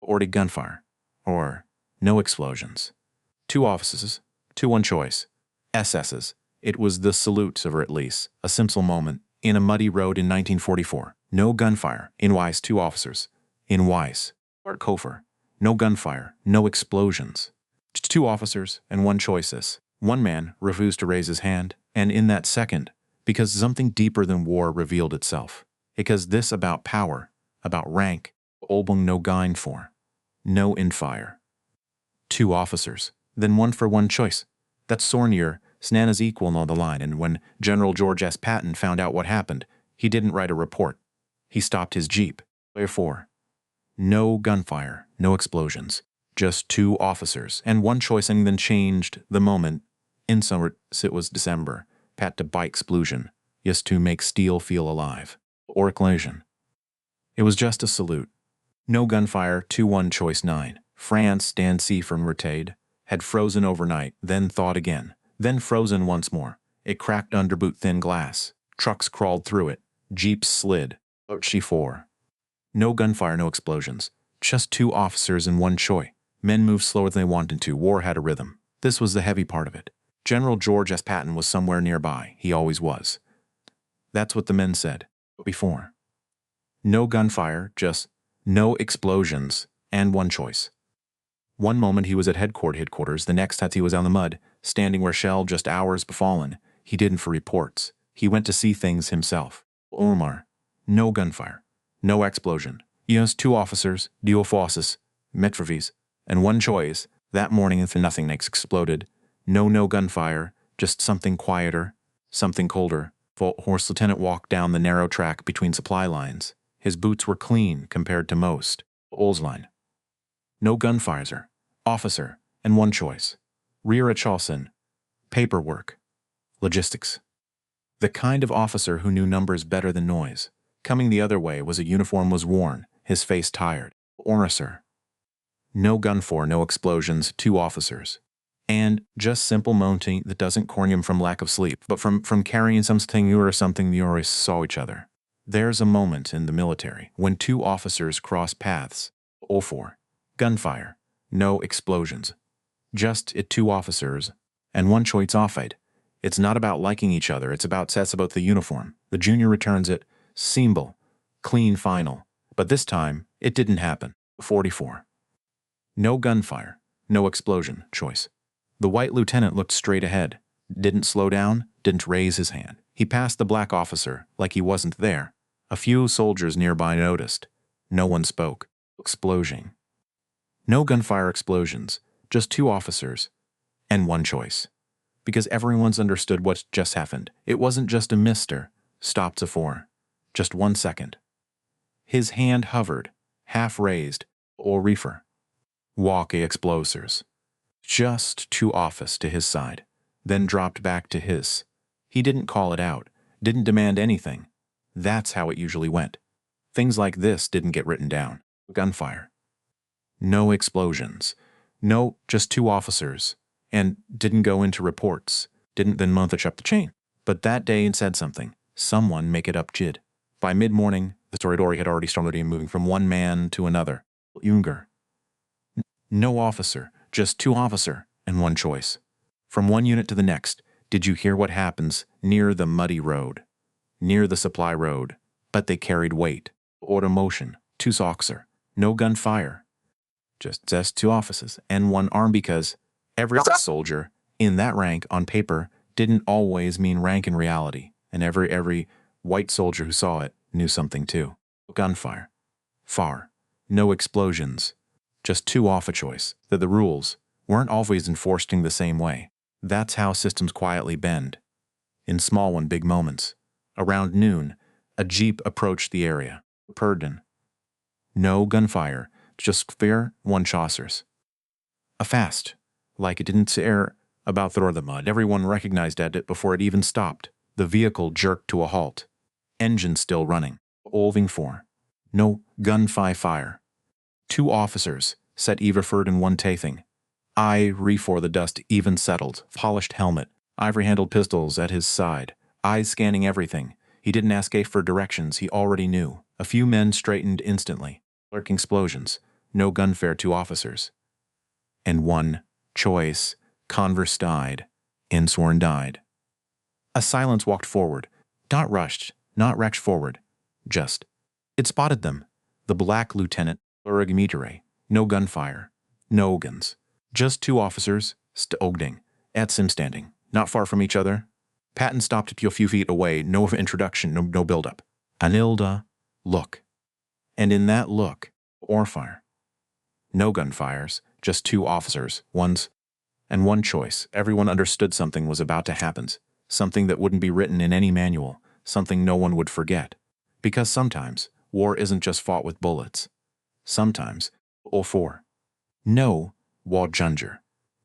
Ordered gunfire, or no explosions. 2 officers, 2-1 choice. SS's. It was the salute of, or at least, a simple moment, in a muddy road in 1944. No gunfire. In Weiss, 2 officers. In Weiss. Kofer. No gunfire, no explosions. 2 officers and 1 choices. 1 man refused to raise his hand, and in that second, because something deeper than war revealed itself. Because this about power, about rank, Olbung no gain for. No in fire. 2 officers, then 1 for 1 choice. That's Sornier, Snana's equal on the line, and when General George S. Patton found out what happened, he didn't write a report. He stopped his jeep. Therefore, no gunfire, no explosions. Just 2 officers, and 1 choice, and then changed the moment. In summer, it was December. Pat to bike explosion, just to make steel feel alive. Or explosion. It was just a salute. No gunfire, 2-1 choice 9. France, Dan C. from Retaid, had frozen overnight, then thawed again, then frozen once more. It cracked under boot thin glass. Trucks crawled through it. Jeeps slid. She-4. No gunfire, no explosions. Just 2 officers and 1 choice. Men moved slower than they wanted to. War had a rhythm. This was the heavy part of it. General George S. Patton was somewhere nearby. He always was. That's what the men said. Before. No gunfire, just no explosions, and 1 choice. One moment he was at headquarters, the next that he was on the mud, standing where shell just hours befallen. He didn't for reports. He went to see things himself. Omar. No gunfire. No explosion. Just 2 officers, 2 forces, Metrovies, and 1 choice. That morning if nothing exploded. No gunfire, just something quieter, something colder. Horse Lieutenant walked down the narrow track between supply lines. His boots were clean compared to most. Olsline. No gunfire, officer, and 1 choice. Rear at Charleston. Paperwork. Logistics. The kind of officer who knew numbers better than noise. Coming the other way was a uniform was worn, his face tired. Officer. No gunfire, no explosions, 2 officers. And just simple mounting that doesn't corn him from lack of sleep, but from carrying something new or something you always saw each other. There's a moment in the military when 2 officers cross paths. 04. Gunfire. No explosions. Just 2 officers and 1 choice offite. It's not about liking each other, it's about sets about the uniform. The junior returns it, symbol, clean final. But this time, it didn't happen. 44. No gunfire, no explosion, choice. The white lieutenant looked straight ahead, didn't slow down, didn't raise his hand. He passed the black officer like he wasn't there. A few soldiers nearby noticed. No one spoke. Explosion. No gunfire explosions, just 2 officers, and 1 choice. Because everyone's understood what just happened. It wasn't just a mister, stopped to 4. Just 1 second. His hand hovered, half raised, or reefer. Walk explosers. Just 2 office to his side, then dropped back to his. He didn't call it out, didn't demand anything. That's how it usually went. Things like this didn't get written down. Gunfire. No explosions. No, just 2 officers. And didn't go into reports. Didn't then month up the chain. But that day it said something. Someone make it up jid. By mid-morning, the story had already started moving from 1 man to another. Unger. No officer, just 2 officer and 1 choice. From 1 unit to the next, did you hear what happens near the muddy road? Near the supply road. But they carried weight. Order motion, 2 officer. No gunfire. Just 2 officers and 1 arm because every soldier in that rank on paper didn't always mean rank in reality, and every white soldier who saw it knew something too. Gunfire. Far. No explosions. Just 2 off a choice, that the rules weren't always enforced in the same way. That's how systems quietly bend. In small and big moments. Around noon, a jeep approached the area. Purdon. No gunfire, just fair 1 chaucers. A fast, like it didn't air about through the mud. Everyone recognized it before it even stopped. The vehicle jerked to a halt. Engine still running. Olving 4. No gunfire. 2 officers, set Everford and 1 tathing. For the dust even settled, polished helmet, ivory-handled pistols at his side, eyes scanning everything. He didn't ask for directions, he already knew. A few men straightened instantly. Lurking explosions. no gunfire, 2 officers. And one choice, converse died, insworn died. A silence walked forward, not rushed, not wrecked forward, just. It spotted them, the black lieutenant, Urugmitere, no gunfire, no guns. Just 2 officers, Stogding, at sim standing, not far from each other. Patton stopped a few feet away, no introduction, no build-up. Anilda, look. And in that look, or fire. No gunfires, just 2 officers, and one choice. Everyone understood something was about to happen, something that wouldn't be written in any manual, something no one would forget. Because sometimes, war isn't just fought with bullets. Sometimes, or for. No, Wajunger.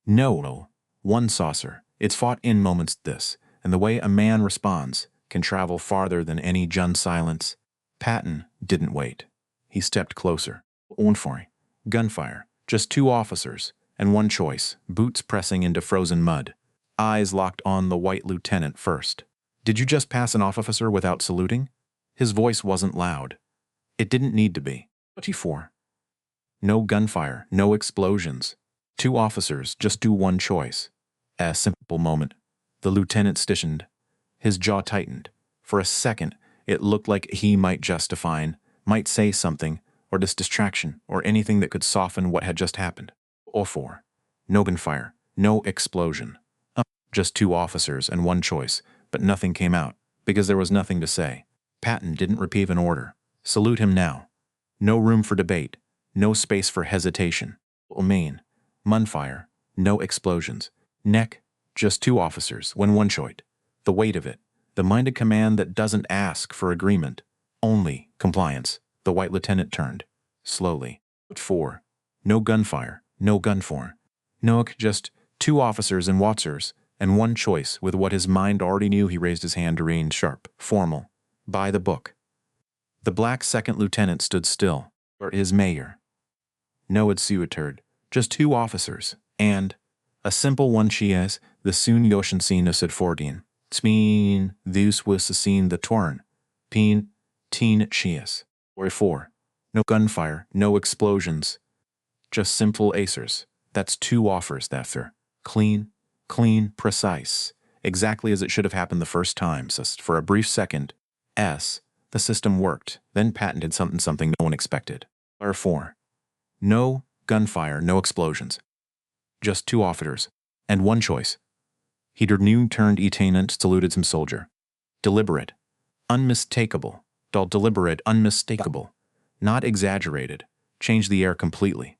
No, one saucer. It's fought in moments this, and the way a man responds can travel farther than any Jun silence. Patton didn't wait. He stepped closer. Onfoy. Gunfire. Just 2 officers, and one choice, boots pressing into frozen mud. Eyes locked on the white lieutenant first. Did you just pass an officer without saluting? His voice wasn't loud. It didn't need to be. 24. No gunfire, no explosions. 2 officers, just do one choice. A simple moment. The lieutenant stiffened. His jaw tightened. For a second, it looked like he might justify, might say something, or this distraction, or anything that could soften what had just happened. Or 4. No gunfire, no explosion. Just 2 officers and one choice, but nothing came out, because there was nothing to say. Patton didn't repeat an order. Salute him now. No room for debate, no space for hesitation. Main. Munfire, no explosions. Neck, just 2 officers, when one choice. The weight of it, the minded command that doesn't ask for agreement, only compliance. The white lieutenant turned, slowly. 4. No gunfire, no gunfire. No, just 2 officers and Watsers, and one choice with what his mind already knew. He raised his hand to read, sharp, formal. By the book. The black second lieutenant stood still, or his mayor. No adsuetured, just 2 officers, and a simple one chies, the soon Yoshin scene of Sidfordine. Smeen, thus was seen the torn. Peen, teen chies. Or 4. No gunfire, no explosions. Just simple acers. That's 2 offers, that's clean, precise. Exactly as it should have happened the first time. So for a brief second, the system worked. Then Patton did something no one expected. Or 4. No gunfire, no explosions. Just 2 officers, and one choice. He turned lieutenant, saluted some soldier. Deliberate, unmistakable. Deliberate, unmistakable. Not exaggerated. Changed the air completely.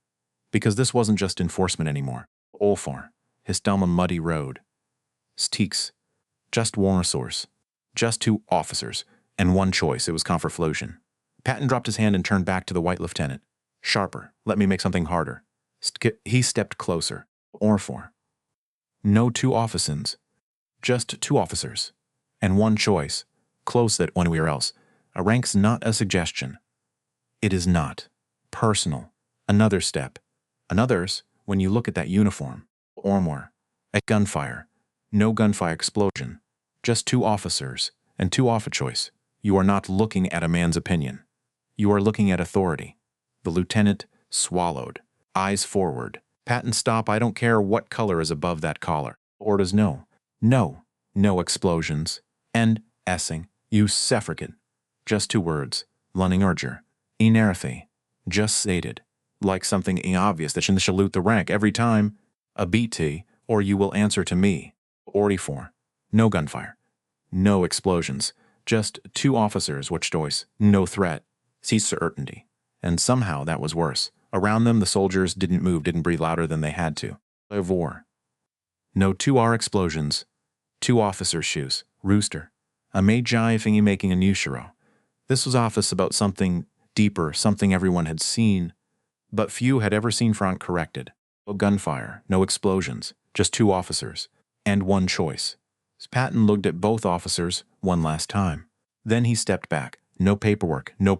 Because this wasn't just enforcement anymore. Olfar, his dumb muddy road. Steeks, just one source. Just 2 officers, and one choice. It was confirmation. Patton dropped his hand and turned back to the white lieutenant. Sharper, let me make something harder. He stepped closer. Or 4. No 2 officers. Just 2 officers. And one choice. Close that anywhere else. A rank's not a suggestion. It is not. Personal. Another step. Another's when you look at that uniform. Or more. At gunfire. No gunfire explosion. Just 2 officers. And 2 officer choice. You are not looking at a man's opinion. You are looking at authority. The lieutenant swallowed. Eyes forward. Patton, stop. I don't care what color is above that collar. Orders no. No. No explosions. And essing. You suffragette. Just 2 words. Lunning urger. Inerthy. Just stated. Like something obvious that should salute the rank every time. A BT, or you will answer to me. 44. No gunfire. No explosions. Just 2 officers, which choice. No threat. See certainty. And somehow that was worse. Around them, the soldiers didn't move, didn't breathe louder than they had to. War. No 2R explosions. 2 officers' shoes. Rooster. A magi thingy making a new shiro. This was office about something deeper, something everyone had seen, but few had ever seen front corrected. No gunfire, no explosions, just 2 officers, and one choice. Patton looked at both officers one last time. Then he stepped back. No paperwork, no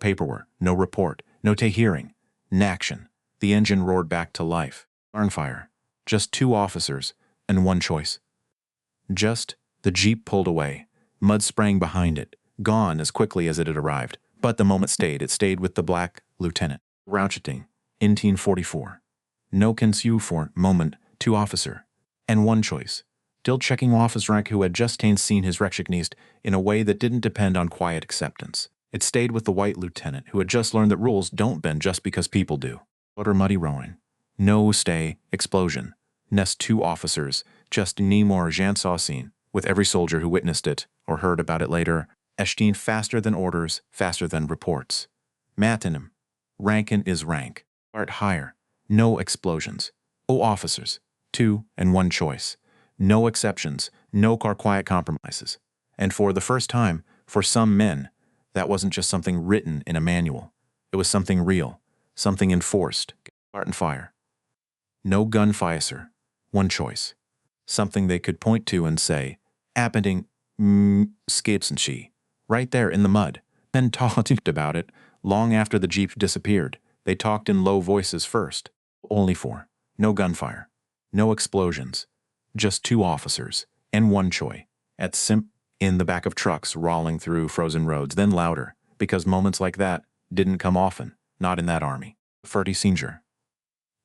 report, no hearing. Naction. The engine roared back to life. Barnfire. Just 2 officers, and one choice. Just, the jeep pulled away. Mud sprang behind it, gone as quickly as it had arrived. But the moment stayed. It stayed with the black lieutenant. Roucheting. 1944. No consu for moment, 2 officer, and 1 choice. Still checking office rank who had just seen his recognized in a way that didn't depend on quiet acceptance. It stayed with the white lieutenant who had just learned that rules don't bend just because people do. Utter muddy rowing. No stay, explosion. Nest 2 officers, just Nemor Jansausin, with every soldier who witnessed it or heard about it later. Eshteen faster than orders, faster than reports. Matanim. Rankin is rank. Art higher. No explosions. Oh officers. 2 and 1 choice. No exceptions. No quiet compromises. And for the first time, for some men, that wasn't just something written in a manual. It was something real. Something enforced. Art and fire. No gunfire, sir. 1 choice. Something they could point to and say, happening, skips and she. Right there in the mud. Then talked about it. Long after the jeep disappeared, they talked in low voices first. Only 4. No gunfire. No explosions. Just 2 officers, and 1 choi. At in the back of trucks rolling through frozen roads, then louder, because moments like that didn't come often, not in that army. 30 Singer.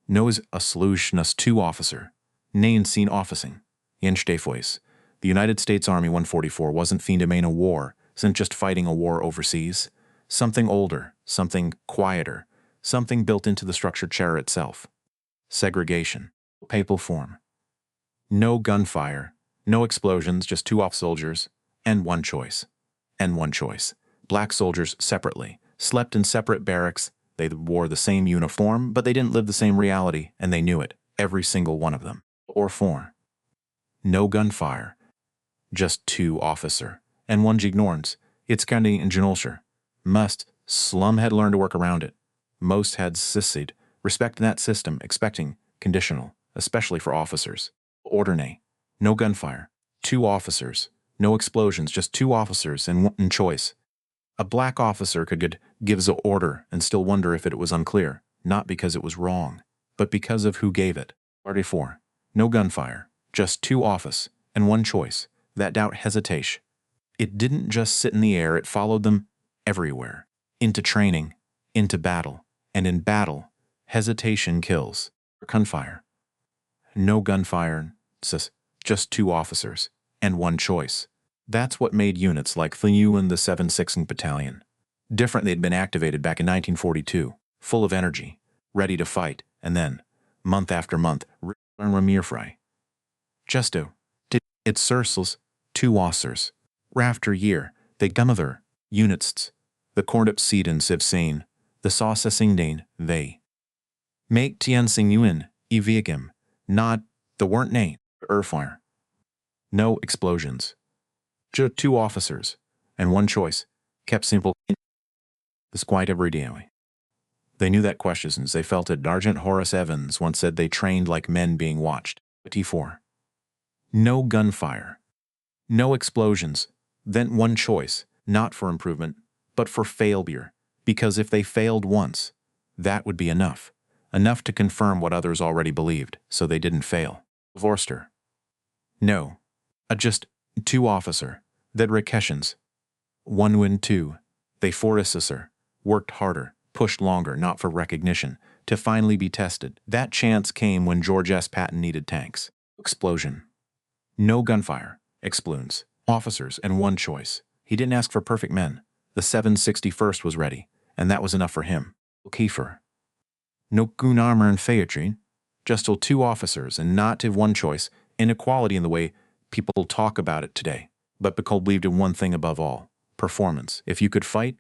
Knows a solutionist 2 officer. Nain seen officing. Voice. The United States Army 144 wasn't fiendemain a war, since just fighting a war overseas. Something older, something quieter, something built into the structured chair itself. Segregation. Papal form. No gunfire, no explosions, just 2 off soldiers, and 1 choice. And 1 choice. Black soldiers separately, slept in separate barracks. They wore the same uniform, but they didn't live the same reality, and they knew it, every single one of them. Or 4. No gunfire, just 2 officer, and 1 jignorns. It's kinda in Genolsher. Must, Slum had learned to work around it. Most had sissid, respecting that system, expecting, conditional, especially for officers. Ordernay. No gunfire. 2 officers. No explosions, just 2 officers and 1 choice. A black officer could give an order and still wonder if it was unclear, not because it was wrong, but because of who gave it. 34. No gunfire. Just 2 office and 1 choice. That doubt hesitation. It didn't just sit in the air, it followed them everywhere. Into training, into battle, and in battle, hesitation kills. Gunfire. No gunfire, just 2 officers, and 1 choice. That's what made units like the U and the 7th Battalion different. They'd been activated back in 1942, full of energy, ready to fight, and then, month after month, Ramirfry. Justo. It's circles, 2 officers. After year, they gumother, units, the cornup seed and sivsane, the saucessing dane, they. Make tien sing yuin, evigim, not, the weren't name, fire. No explosions. Just 2 officers, and 1 choice, kept simple. This quite every day. They knew that questions, they felt it. Sergeant Horace Evans once said they trained like men being watched. T4. No gunfire. No explosions. Then 1 choice, not for improvement, but for failure, because if they failed once, that would be enough. Enough to confirm what others already believed, so they didn't fail. Vorster. No. Just 2 officer. That Rekeshans. 1 win 2. They foresticer. Worked harder, pushed longer, not for recognition, to finally be tested. That chance came when George S. Patton needed tanks. Explosion. No gunfire. Explosions. Officers and 1 choice. He didn't ask for perfect men. The 761st was ready, and that was enough for him. Kiefer. No gun armor and Phaetrine. Just 2 officers and not to 1 choice. Inequality in the way people talk about it today. But Bacall believed in one thing above all. Performance. If you could fight,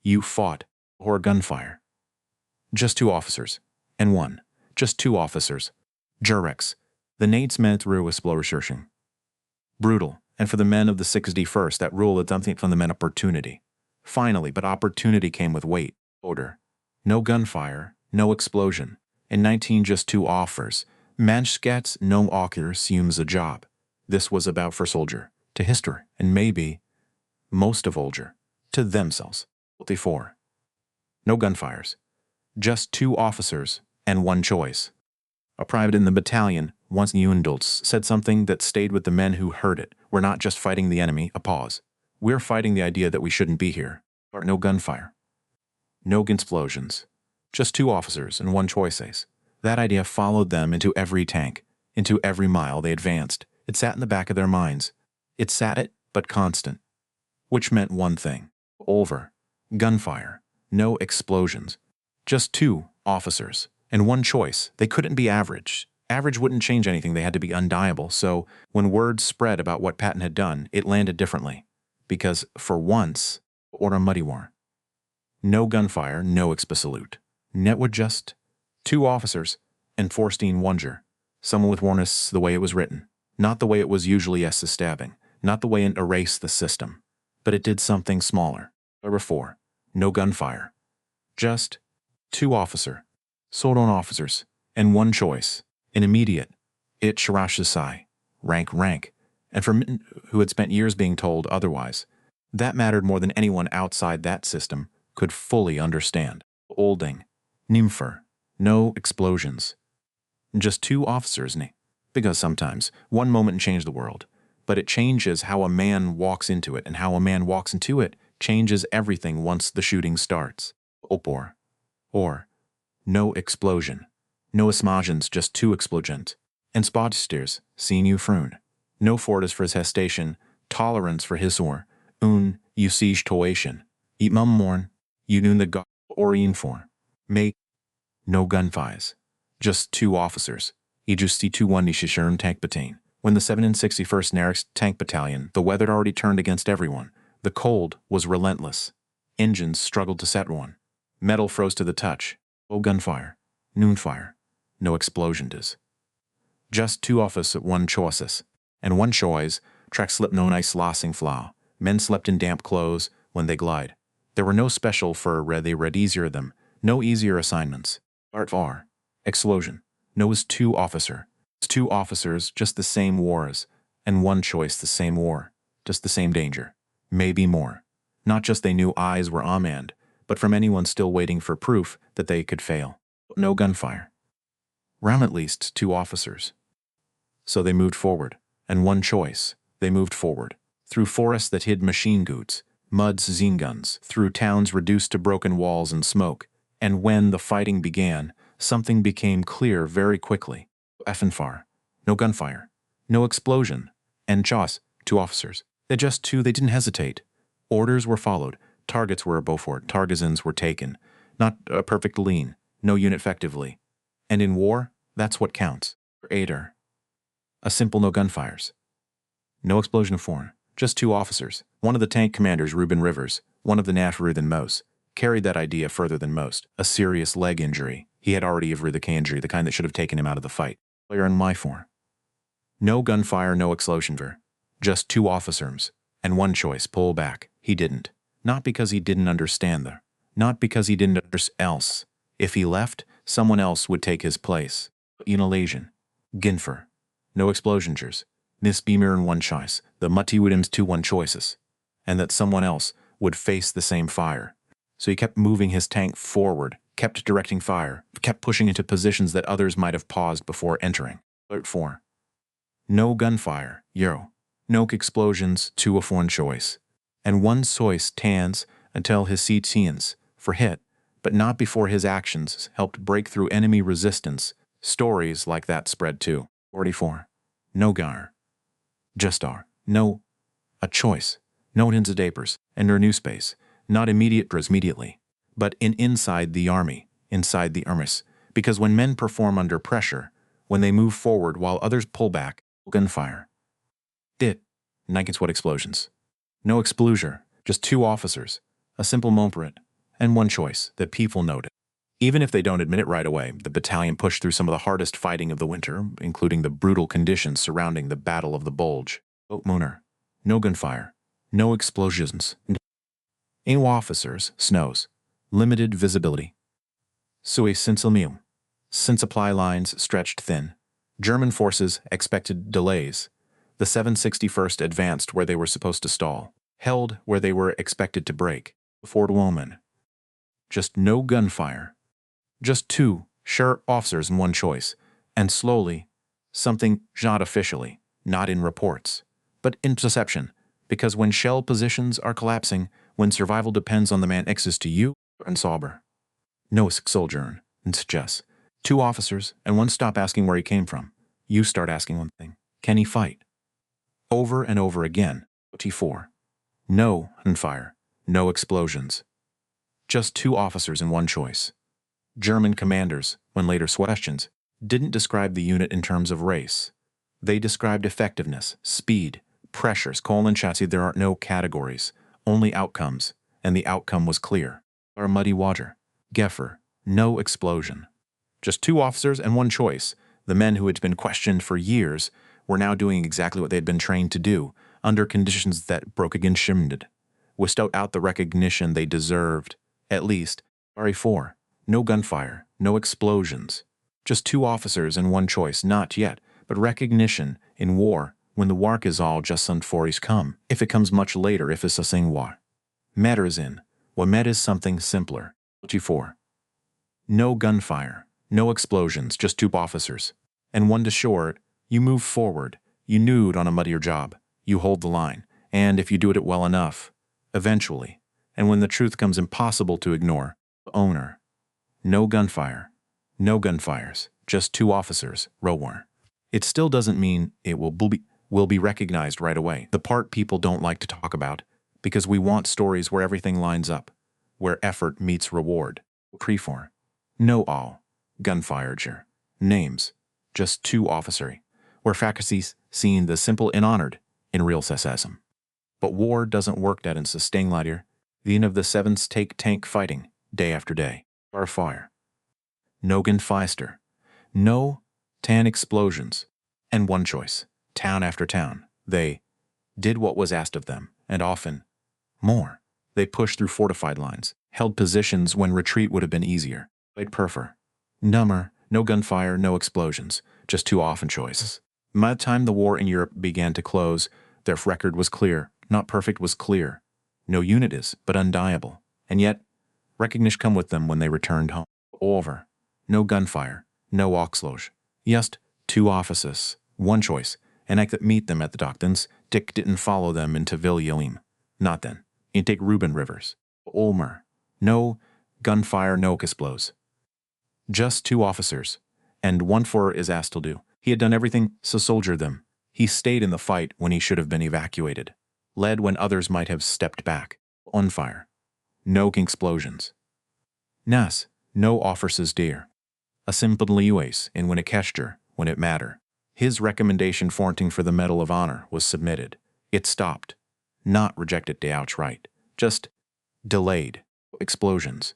you fought. Or gunfire. Just 2 officers. And 1. Just 2 officers. Jurex. The Nates meant through a slow researching. Brutal. And for the men of the 61st, that rule had something from the men opportunity. Finally, but opportunity came with weight. Order. No gunfire. No explosion. In 19 just 2 offers. Manskats no author assumes a job. This was about for soldier. To history. And maybe, most of Olger. To themselves. 44. No gunfires. Just 2 officers and 1 choice. A private in the battalion, once Untold, said something that stayed with the men who heard it. We're not just fighting the enemy, a pause. We're fighting the idea that we shouldn't be here. No gunfire. No explosions. Just 2 officers and 1 choice. That idea followed them into every tank, into every mile they advanced. It sat in the back of their minds. It sat it, but constant. Which meant one thing. Over. Gunfire. No explosions. Just 2 officers and 1 choice. They couldn't be average. Average wouldn't change anything. They had to be undeniable. So when word spread about what Patton had done, it landed differently. Because for once, or a muddy war. No gunfire, no salute. Net would just 2 officers and Forstein Wunger. Someone with warness the way it was written. Not the way it was usually as stabbing. Not the way it erased the system. But it did something smaller. Number 4. No gunfire. Just 2 officer. Sold on officers. And 1 choice. An immediate. It Shirashasai. Rank. And for Mitten, who had spent years being told otherwise, that mattered more than anyone outside that system could fully understand. Olding. Nympher. No explosions. Just 2 officers, because sometimes one moment can change the world, but it changes how a man walks into it, and how a man walks into it changes everything once the shooting starts. Opor. Or. No explosion. No explosions, just 2 explosions. And spotsters, seen you frun. No fortis for his hestation, tolerance for his or, usage toation. Eat mum morn, you noon the go or for. Make. No gunfires. Just 2 officers. Ejusti 2-1 Nishishern Tank Battalion. When the 761st Narix Tank Battalion, the weather had already turned against everyone. The cold was relentless. Engines struggled to set one. Metal froze to the touch. No gunfire. Noonfire. No explosions. Just 2 officers at 1 choices. And 1 choice, track slip no nice lossing flow. Men slept in damp clothes when they glide. There were no special for they read easier them. No easier assignments. Art var. Explosion. No is 2 officer. It's 2 officers, just the same wars. And 1 choice, the same war. Just the same danger. Maybe more. Not just they knew eyes were unmanned, but from anyone still waiting for proof that they could fail. No gunfire. Round at least 2 officers. So they moved forward. And 1 choice. They moved forward. Through forests that hid machine guns, muds, zine guns, through towns reduced to broken walls and smoke. And when the fighting began, something became clear very quickly. Effenfar. No gunfire. No explosion. And Chos, 2 officers. They just 2, they didn't hesitate. Orders were followed. Targets were Beaufort. Targazins were taken. Not a perfect lean. No unit effectively. And in war, that's what counts. Aider. A simple no gunfires. No explosion of foreign. Just 2 officers. One of the tank commanders, Reuben Rivers, one of the Nafaru than most, carried that idea further than most. A serious leg injury. He had already the injury, the kind that should have taken him out of the fight. Player in my form. No gunfire, no explosion. Just 2 officers. And 1 choice, pull back. He didn't. Not because he didn't understand the. Not because he didn't understand else. If he left, someone else would take his place. Unalasian. Ginfer. No explosions. Miss Beamer in 1 choice. The Mutti Widdim's 2-1 choices. And that someone else would face the same fire. So he kept moving his tank forward, kept directing fire, kept pushing into positions that others might have paused before entering. Alert 4. No gunfire, Euro. No explosions, 2 of 1 choice. And 1 choice tans until his seats for hit, but not before his actions helped break through enemy resistance. Stories like that spread too. 44. No gar. Just are. No. A choice. No incidapers, and no new space. Not immediately, but inside the army, inside the immerse. Because when men perform under pressure, when they move forward while others pull back, gunfire. What explosions. No explosion, just 2 officers, a simple moment, and 1 choice that people noted. Even if they don't admit it right away, the battalion pushed through some of the hardest fighting of the winter, including the brutal conditions surrounding the Battle of the Bulge. Mooner. No gunfire. No explosions. No officers, snows. Limited visibility. Sui Sinselmium. Sin supply lines stretched thin. German forces expected delays. The 761st advanced where they were supposed to stall. Held where they were expected to break. Fort Woman. Just no gunfire. Just 2 sure officers and 1 choice. And slowly, something not officially, not in reports, but in perception. Because when shell positions are collapsing, when survival depends on the man access to you and Sauber. No soldier, and just 2 officers, and one stop asking where he came from. You start asking one thing. Can he fight? Over and over again. T4. No gunfire. No explosions. Just 2 officers and one choice. German commanders, when later questioned, didn't describe the unit in terms of race. They described effectiveness, speed, pressures, chassis. There are no categories, only outcomes, and the outcome was clear. Our muddy water. Geffer. No explosion. Just 2 officers and one choice. The men who had been questioned for years were now doing exactly what they had been trained to do, under conditions that broke against Shimded, without the recognition they deserved. At least, RA4. No gunfire, no explosions. Just 2 officers and one choice, not yet, but recognition in war, when the work is all just for is come. If it comes much later, if it's a sing war. Matters in. What matters something simpler. G4. No gunfire, no explosions, just 2 officers. And one to shore, you move forward, you nude on a muddier job, you hold the line, and if you do it well enough, eventually, and when the truth comes impossible to ignore, owner. No gunfire, no gunfires, just 2 officers, rower. It still doesn't mean it will be recognized right away. The part people don't like to talk about, because we want stories where everything lines up, where effort meets reward. Prefor. No all. Gunfire. Names. Just 2 officery. Where faculties seen the simple and honored in real sesasm. But war doesn't work that in sustain later. The end of the 7th take tank fighting, day after day. Our fire. No gunfeister. No tan explosions. And one choice. Town after town. They did what was asked of them, and often more. They pushed through fortified lines, held positions when retreat would have been easier. I'd prefer. Number, no gunfire, no explosions, just 2 often choices. By the time the war in Europe began to close, their record was clear. Not perfect, was clear. No unit is, but undeniable. And yet, recognition come with them when they returned home. Over. No gunfire, no oxloge. Just 2 officers, one choice, and I could meet them at the doctons. Dick didn't follow them into Ville-Yoim. Not then. Intake Reuben Rivers. Ulmer. No gunfire, no explodes. Just 2 officers, and one for is asked to do. He had done everything to soldier them. He stayed in the fight when he should have been evacuated. Led when others might have stepped back. On fire. No explosions. Nas. No officers dear. A simple liues in when it gesture, when it matter. His recommendation for the Medal of Honor was submitted. It stopped. Not rejected de outright. Just delayed. Explosions.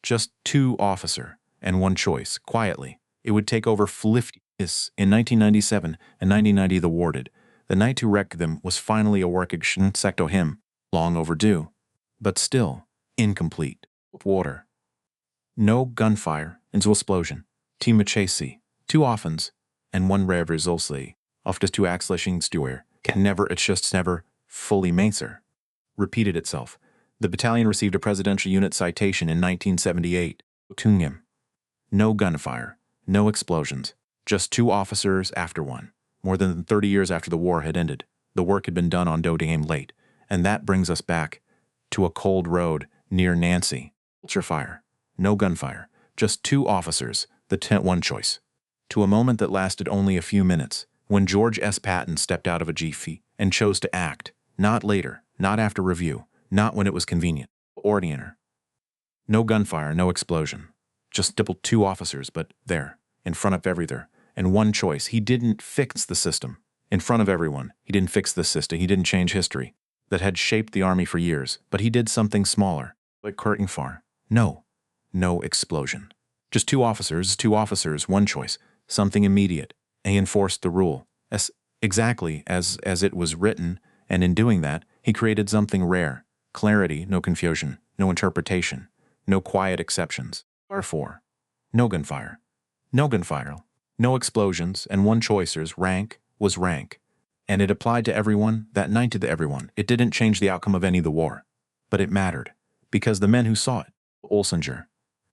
Just 2 officer and one choice, quietly. It would take over 50 years. In 1997 and 1990 the awarded. The night to wreck them was finally a work secto him, long overdue, but still incomplete. Water. No gunfire, into explosion. Team chasey. 2 offens, and 1 rare resultly. Oftest 2 axlishing stuer. Can never, it's just never, fully macer. Repeated itself. The battalion received a presidential unit citation in 1978. Tungim. No gunfire, no explosions, just 2 officers after one. More than 30 years after the war had ended, the work had been done on Dodingham late, and that brings us back to a cold road near Nancy. Culture fire, no gunfire, just 2 officers, the tent one choice. To a moment that lasted only a few minutes, when George S. Patton stepped out of a GF and chose to act, not later, not after review, not when it was convenient. Ordinator. No gunfire, no explosion. Just 2 officers, but there, in front of everything, and one choice. He didn't fix the system. In front of everyone, he didn't fix the system. He didn't change history that had shaped the army for years, but he did something smaller, like curtain far. No explosion. Just 2 officers, one choice, something immediate. And he enforced the rule, exactly as it was written, and in doing that, he created something rare. Clarity, no confusion, no interpretation, no quiet exceptions. Therefore, no gunfire, no explosions, and one choicer's rank was rank. And it applied to everyone, that night to everyone. It didn't change the outcome of any of the war. But it mattered, because the men who saw it, Olsinger,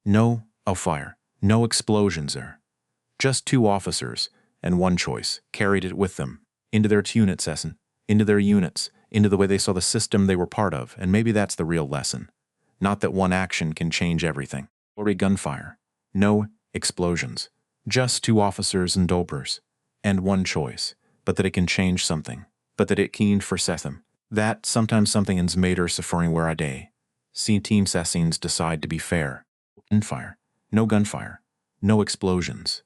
no fire, no explosions there. Just 2 officers, and one choice, carried it with them, into their units, into their units, into the way they saw the system they were part of, and maybe that's the real lesson. Not that one action can change everything. Or gunfire. No explosions. Just two officers and dopers. And one choice. But that it can change something. But that it can forsett them. That sometimes something is made or suffering where a day. See team sessions decide to be fair. Gunfire. No gunfire. No explosions.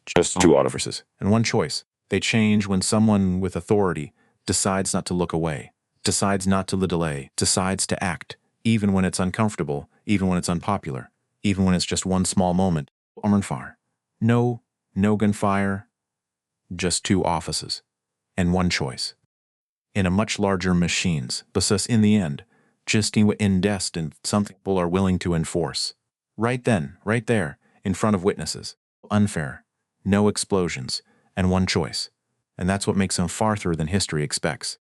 Just two officers and one choice. They change when someone with authority decides not to look away, decides not to delay, decides to act, even when it's uncomfortable, even when it's unpopular, even when it's just one small moment. Gunfire. No gunfire. Just two offices and one choice. In a much larger machines, but in the end, just invest in something people are willing to enforce. Right then, right there, in front of witnesses. Unfair. No explosions, and one choice. And that's what makes them farther than history expects.